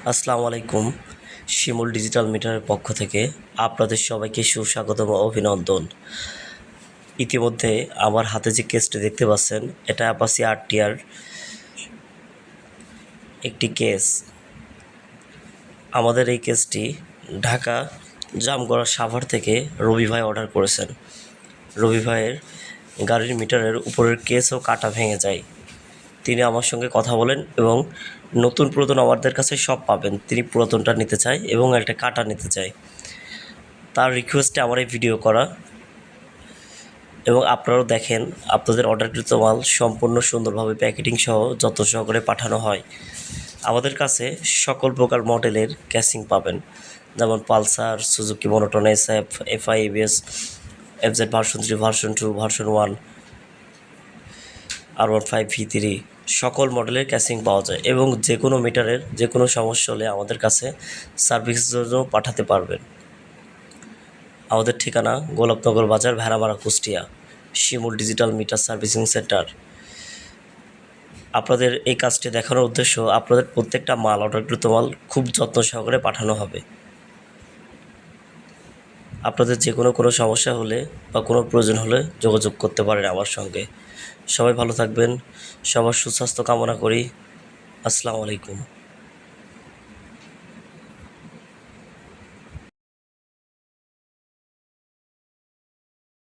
আসসালামু আলাইকুম। শিমুল ডিজিটাল মিটারের পক্ষ থেকে আপনাদের সবাইকে সুস্বাগতম ও অভিনন্দন। ইতিমধ্যে আমার হাতে যে কেসটি দেখতে পাচ্ছেন, এটা অ্যাপাচি আরটিআর একটি কেস। আমাদের এই কেসটি ঢাকা জামগড়া সাভার থেকে রবি ভাই অর্ডার করেছেন। রবি ভাইয়ের গাড়ির মিটারের উপরের কেস ও কাটা ভেঙে যায়। তিনি আমার সঙ্গে কথা বলেন এবং নতুন পুরাতন আমাদের কাছে সব পাবেন। তিনি পুরাতনটা নিতে চায় এবং একটা কাটা নিতে চায়। তার রিকোয়েস্টে আমার এই ভিডিও করা, এবং আপনারাও দেখেন আপনাদের অর্ডারকৃত মাল সম্পূর্ণ সুন্দরভাবে প্যাকেটিং সহ যত্ন সহকারে পাঠানো হয়। আমাদের কাছে সকল প্রকার মডেলের ক্যাসিং পাবেন, যেমন Pulsar, Suzuki monotone, SF, FI, ABS, FZ version 3, version 2, version 1, R15, V3 সকল মডেলের ক্যাসিং পাওয়া যায় এবং যে কোনো মিটারের যে কোনো সমস্যা হলে আমাদের কাছে সার্ভিসের জন্য পাঠাতে পারবেন। আমাদের ঠিকানা গোলাপনগর বাজার, ভেড়ামারা, কুষ্টিয়া, শিমুল ডিজিটাল মিটার সার্ভিসিং সেন্টার। আপনাদের এই কাজটি দেখানোর উদ্দেশ্য, আপনাদের প্রত্যেকটা মাল, অর্ডারকৃত মাল খুব যত্ন সহকারে পাঠানো হবে। আপনাদের যে কোনো সমস্যা হলে বা কোনো প্রয়োজন হলে যোগাযোগ করতে পারেন আমার সঙ্গে। সবাই ভালো থাকবেন, সবার সুস্বাস্থ্য কামনা করি। আসসালামু আলাইকুম।